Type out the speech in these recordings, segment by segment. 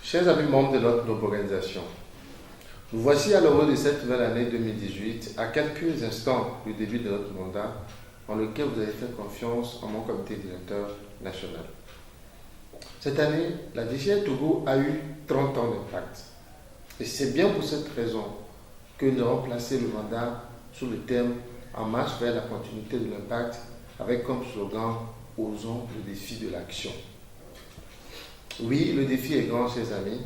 Chers amis membres de notre organisation, nous voici à l'aube de cette nouvelle année 2018, à quelques instants du début de notre mandat, en lequel vous avez fait confiance en mon comité directeur national. Cette année, la DCI Togo a eu 30 ans d'impact. Et c'est bien pour cette raison que nous avons placé le mandat sous le thème « En marche vers la continuité de l'impact » avec comme slogan « Osons le défi de l'action ». Oui, le défi est grand, chers amis.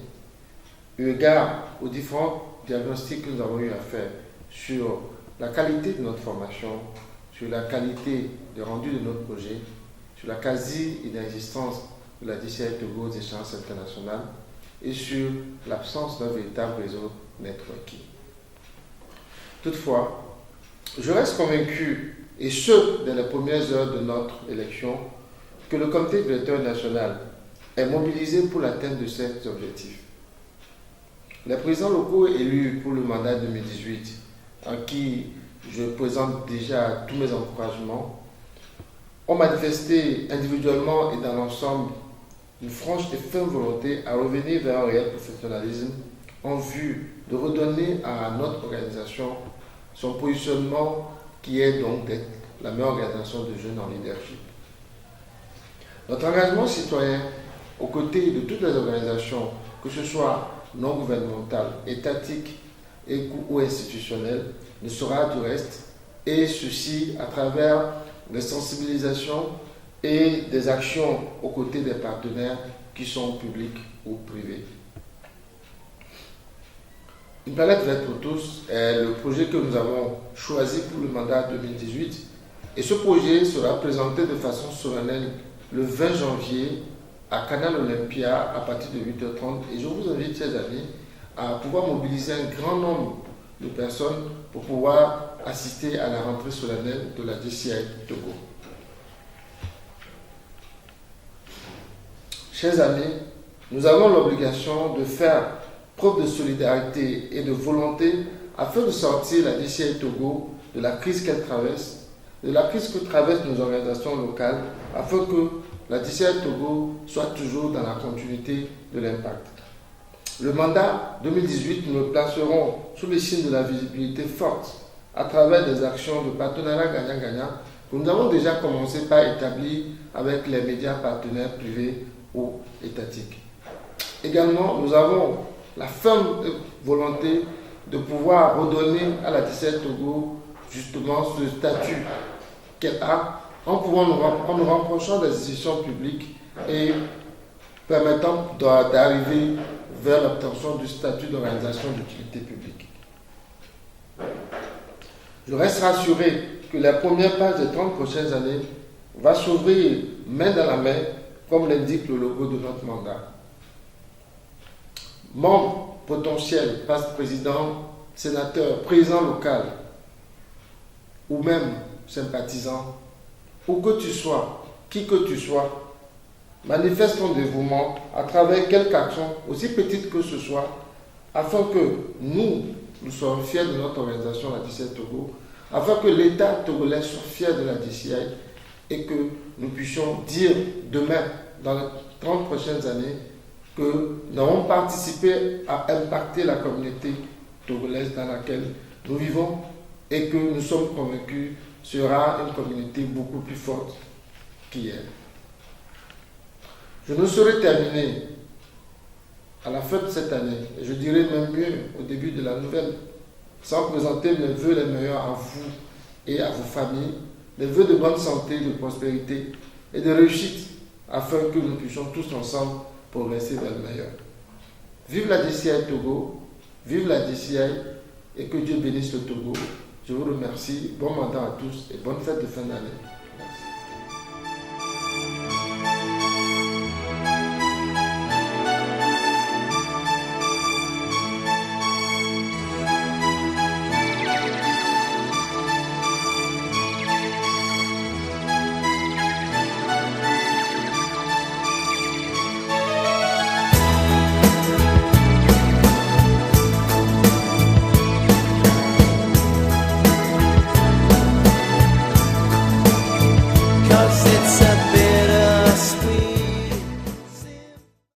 Eu égard aux différents diagnostics que nous avons eu à faire sur la qualité de notre formation, sur la qualité des rendus de notre projet, sur la quasi-inexistence de la DCI Togo aux échéances internationales et sur l'absence d'un véritable réseau networking. Toutefois, je reste convaincu, et ce, dès les premières heures de notre élection, que le comité directeur national est mobilisé pour l'atteinte de cet objectif. Les présidents locaux élus pour le mandat 2018, à qui je présente déjà tous mes encouragements, ont manifesté individuellement et dans l'ensemble une franche et ferme volonté à revenir vers un réel professionnalisme en vue de redonner à notre organisation son positionnement qui est donc d'être la meilleure organisation de jeunes en leadership. Notre engagement citoyen aux côtés de toutes les organisations, que ce soit non gouvernementales, étatiques ou institutionnelles, ne sera du reste, et ceci à travers des sensibilisations et des actions aux côtés des partenaires qui sont publics ou privés. Une planète verte pour tous est le projet que nous avons choisi pour le mandat 2018 et ce projet sera présenté de façon solennelle le 20 janvier à Canal Olympia à partir de 8h30 et je vous invite, chers amis, à pouvoir mobiliser un grand nombre de personnes pour pouvoir assister à la rentrée solennelle de la DCI Togo. Chers amis, nous avons l'obligation de faire preuve de solidarité et de volonté afin de sortir la DCI Togo de la crise qu'elle traverse, de la crise que traversent nos organisations locales, afin que la DCI Togo soit toujours dans la continuité de l'impact. Le mandat 2018, nous le placerons sous les signes de la visibilité forte à travers des actions de partenariat gagnant-gagnant que nous avons déjà commencé par établir avec les médias partenaires privés ou étatiques. Également, nous avons la ferme volonté de pouvoir redonner à la DCI Togo justement ce statut qu'elle a en nous rapprochant des institutions publiques et permettant d'arriver vers l'obtention du statut d'organisation d'utilité publique. Je reste rassuré que la première page des 30 prochaines années va s'ouvrir main dans la main, comme l'indique le logo de notre mandat. Membres potentiels, président, sénateur, président local, ou même sympathisant, où que tu sois, qui que tu sois, manifeste ton dévouement à travers quelque action, aussi petite que ce soit, afin que nous soyons fiers de notre organisation, la DCI Togo, afin que l'État togolais soit fier de la DCI et que nous puissions dire demain, dans les 30 prochaines années, que nous avons participé à impacter la communauté togolaise dans laquelle nous vivons et que nous sommes convaincus sera une communauté beaucoup plus forte qu'hier. Je ne saurais terminer à la fin de cette année, et je dirais même mieux au début de la nouvelle, sans présenter mes vœux les meilleurs à vous et à vos familles, les vœux de bonne santé, de prospérité et de réussite, afin que nous puissions tous ensemble progresser vers le meilleur. Vive la DCI Togo, vive la DCI et que Dieu bénisse le Togo. Je vous remercie, bon mandat à tous et bonne fête de fin d'année. Merci. It's